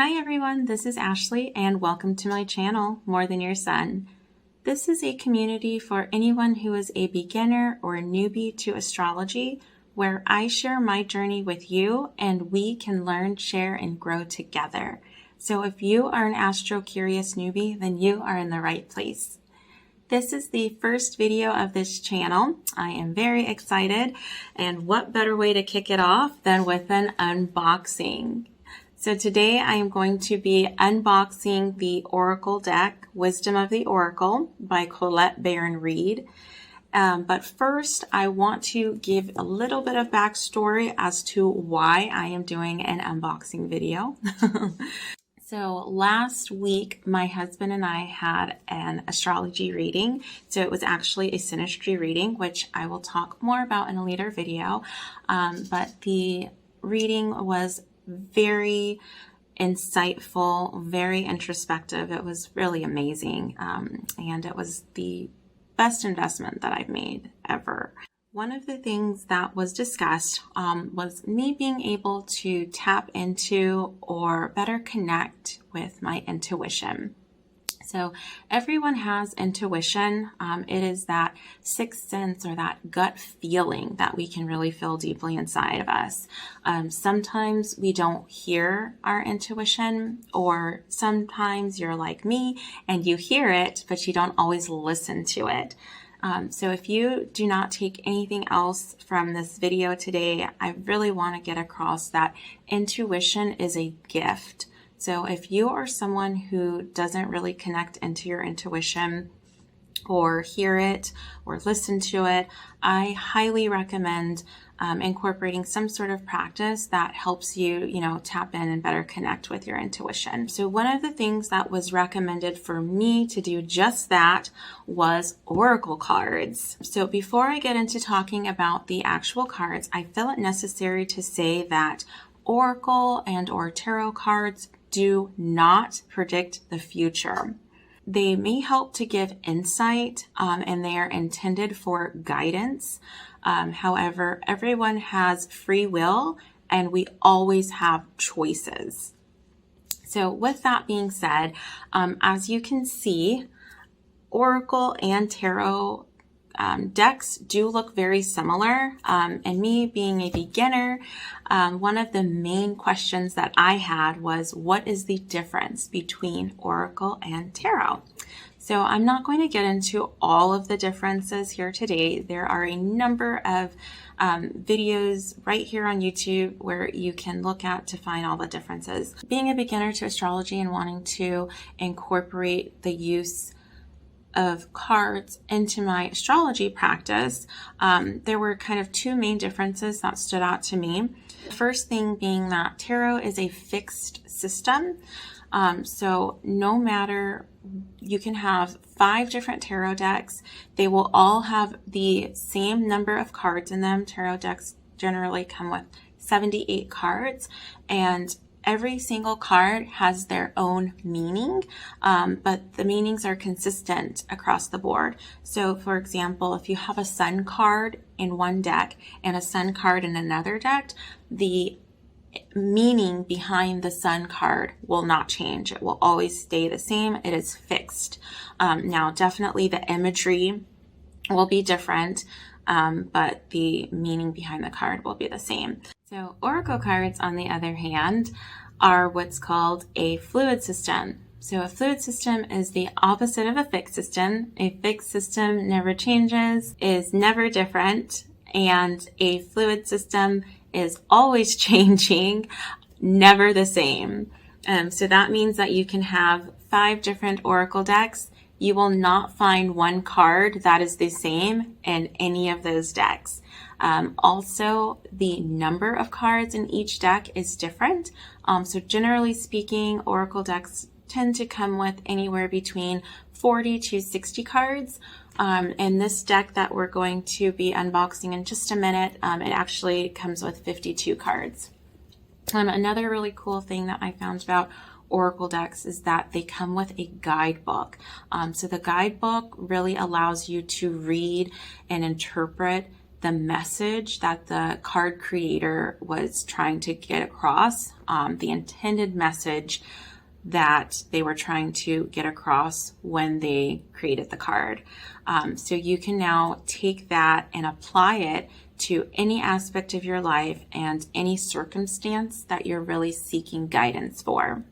Hi everyone, this is Ashley and welcome to my channel, Morethanyoursun. This is a community for anyone who is a beginner or a newbie to astrology, where I share my journey with you and we can learn, share, and grow together. So if you are an astro-curious newbie, then you are in the right place. This is the first video of this channel. I am very excited, and what better way to kick it off than with an unboxing. So today I am going to be unboxing the Oracle deck, Wisdom of the Oracle by Colette Baron-Reid. But first I want to give a little bit of backstory as to why I am doing an unboxing video. So last week, my husband and I had an astrology reading. So it was actually a synastry reading, which I will talk more about in a later video. But the reading was very insightful, very introspective. It was really amazing. And it was the best investment that I've made ever. One of the things that was discussed was me being able to tap into or better connect with my intuition. So everyone has intuition. It is that sixth sense or that gut feeling that we can really feel deeply inside of us. Sometimes we don't hear our intuition, or sometimes you're like me and you hear it, but you don't always listen to it. So if you do not take anything else from this video today, I really want to get across that intuition is a gift. So if you are someone who doesn't really connect into your intuition or hear it or listen to it, I highly recommend incorporating some sort of practice that helps you, tap in and better connect with your intuition. So one of the things that was recommended for me to do just that was oracle cards. So before I get into talking about the actual cards, I feel it necessary to say that oracle or tarot cards do not predict the future. They may help to give insight, and they are intended for guidance. However, everyone has free will and we always have choices. So with that being said, as you can see, oracle and tarot decks do look very similar. And me being a beginner, one of the main questions that I had was, what is the difference between oracle and tarot? So I'm not going to get into all of the differences here today. There are a number of videos right here on YouTube where you can look at to find all the differences. Being a beginner to astrology and wanting to incorporate the use of cards into my astrology practice, there were kind of two main differences that stood out to me. The first thing being that tarot is a fixed system. So no matter, you can have 5 different tarot decks. They will all have the same number of cards in them. Tarot decks generally come with 78 cards, and every single card has their own meaning, but the meanings are consistent across the board. So for example, if you have a sun card in one deck and a sun card in another deck, the meaning behind the sun card will not change. It will always stay the same. It is fixed. Now, definitely the imagery will be different, but the meaning behind the card will be the same. So oracle cards, on the other hand, are what's called a fluid system. So a fluid system is the opposite of a fixed system. A fixed system never changes, is never different, and a fluid system is always changing, never the same. So that means that you can have 5 different oracle decks. You will not find one card that is the same in any of those decks. Also, the number of cards in each deck is different. So generally speaking, oracle decks tend to come with anywhere between 40 to 60 cards. And this deck that we're going to be unboxing in just a minute, it actually comes with 52 cards. Another really cool thing that I found about oracle decks is that they come with a guidebook. So the guidebook really allows you to read and interpret the message that the card creator was trying to get across, the intended message that they were trying to get across when they created the card. So you can now take that and apply it to any aspect of your life and any circumstance that you're really seeking guidance for.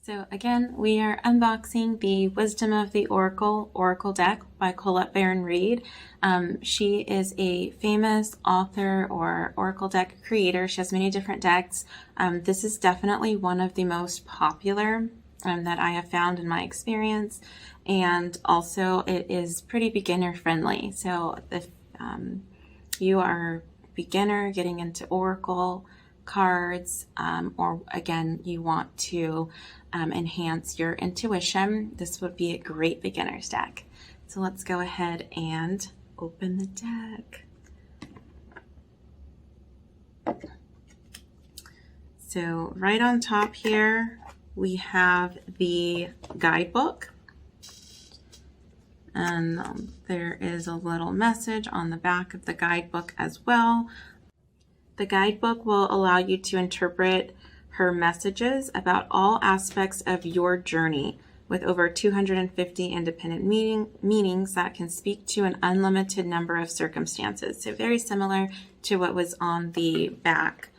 So again, we are unboxing the Wisdom of the Oracle deck by Colette Baron-Reid. She is a famous author or Oracle deck creator. She has many different decks. This is definitely one of the most popular that I have found in my experience. And also it is pretty beginner friendly. So if you are a beginner getting into Oracle cards, or again, you want to enhance your intuition, this would be a great beginner's deck. So let's go ahead and open the deck. So right on top here, we have the guidebook. And there is a little message on the back of the guidebook as well. The guidebook will allow you to interpret her messages about all aspects of your journey, with over 250 independent meanings that can speak to an unlimited number of circumstances. So very similar to what was on the back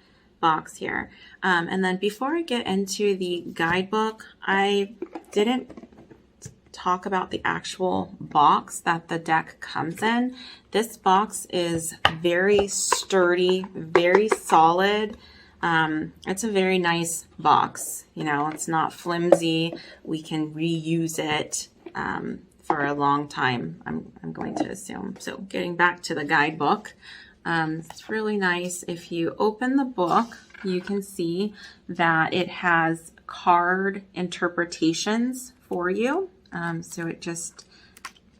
box here. And then before I get into the guidebook, I didn't talk about the actual box that the deck comes in. This box is very sturdy, very solid. It's a very nice box. You know, it's not flimsy. We can reuse it for a long time, I'm going to assume. So getting back to the guidebook, it's really nice. If you open the book, you can see that it has card interpretations for you. So it just,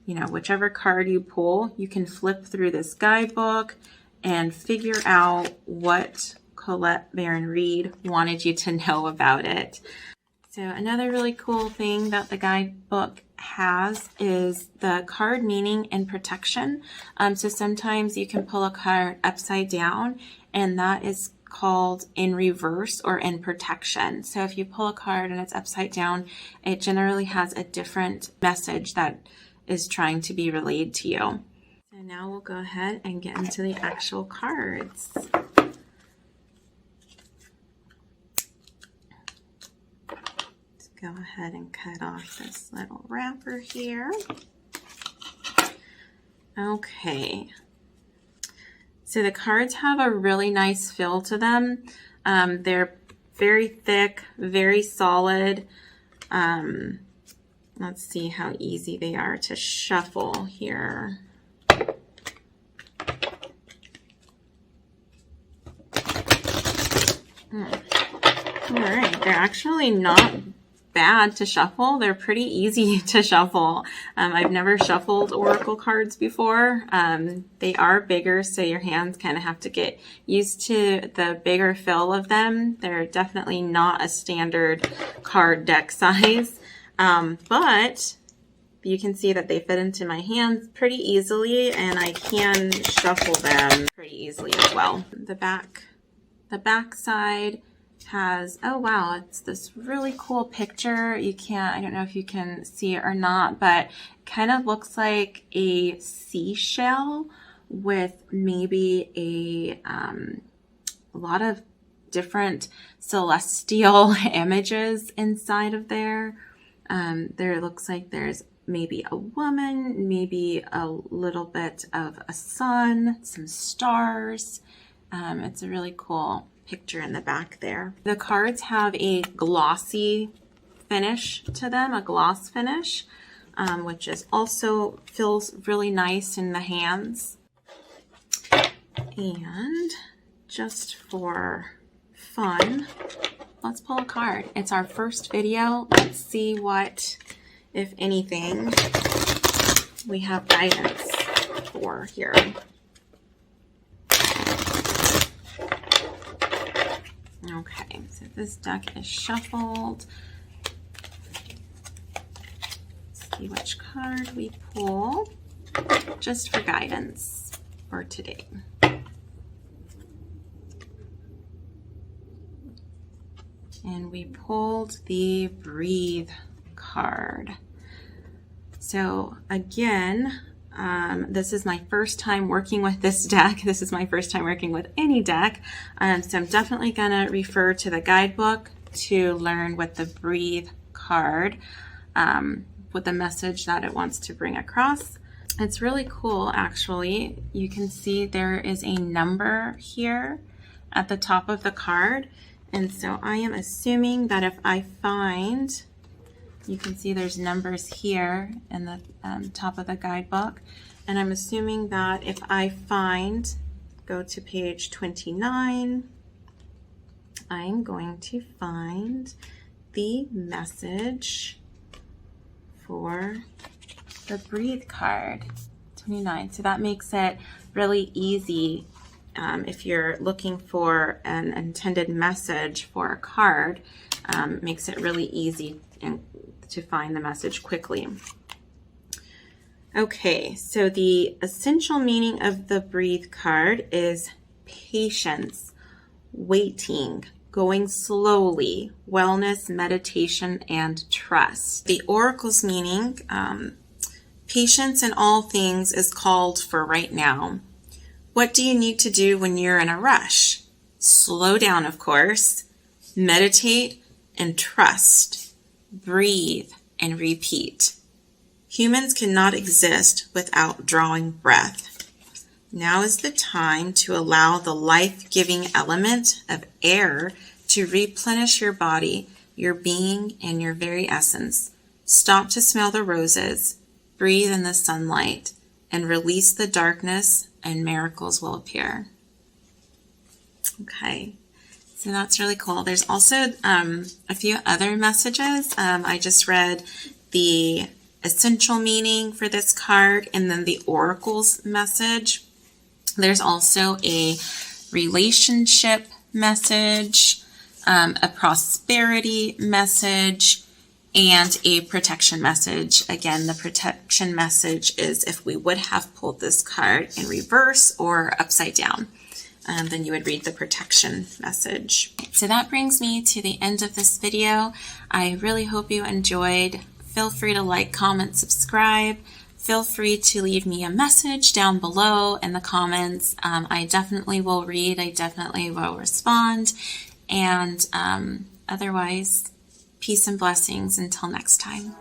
you know, whichever card you pull, you can flip through this guidebook and figure out what Colette Baron-Reid wanted you to know about it. So another really cool thing that the guidebook has is the card meaning and protection. So sometimes you can pull a card upside down, and that is called in reverse or in protection. So if you pull a card and it's upside down, it generally has a different message that is trying to be relayed to you. So now we'll go ahead and get into the actual cards. Let's go ahead and cut off this little wrapper here. Okay. So the cards have a really nice feel to them. They're very thick, very solid. Let's see how easy they are to shuffle here. All right, they're actually not bad to shuffle. They're pretty easy to shuffle. I've never shuffled Oracle cards before. They are bigger, so your hands kind of have to get used to the bigger feel of them. They're definitely not a standard card deck size, but you can see that they fit into my hands pretty easily, and I can shuffle them pretty easily as well. The back side has, oh wow, it's this really cool picture. I don't know if you can see it or not, but it kind of looks like a seashell with maybe a lot of different celestial images inside of there. There looks like there's maybe a woman, maybe a little bit of a sun, some stars. It's a really cool picture in the back there. The cards have a glossy finish to them, a gloss finish, which is also feels really nice in the hands. And just for fun, let's pull a card. It's our first video. Let's see what, if anything, we have guidance for here. Okay, so this deck is shuffled. Let's see which card we pull, just for guidance. for today. And we pulled the Breathe card. So again, this is my first time working with this deck. This is my first time working with any deck. So I'm definitely going to refer to the guidebook to learn what the Breathe card, what the message that it wants to bring across. It's really cool, actually. You can see there is a number here at the top of the card. And so I am assuming that if I find, you can see there's numbers here in the top of the guidebook. And I'm assuming that if I find, go to page 29, I'm going to find the message for the Breathe card, 29. So that makes it really easy if you're looking for an intended message for a card. Makes it really easy to find the message quickly. Okay, so the essential meaning of the Breathe card is patience, waiting, going slowly, wellness, meditation, and trust. The oracle's meaning, patience in all things is called for right now. What do you need to do when you're in a rush? Slow down, of course, meditate, and trust. Breathe and repeat. Humans cannot exist without drawing breath. Now is the time to allow the life-giving element of air to replenish your body, your being, and your very essence. Stop to smell the roses, breathe in the sunlight, and release the darkness, and miracles will appear. Okay, so that's really cool. There's also a few other messages. I just read the essential meaning for this card and then the oracle's message. There's also a relationship message, a prosperity message, and a protection message. Again, the protection message is if we would have pulled this card in reverse or upside down, then you would read the protection message. So that brings me to the end of this video. I really hope you enjoyed. Feel free to like, comment, subscribe. Feel free to leave me a message down below in the comments. I definitely will read. I definitely will respond. And otherwise, peace and blessings until next time.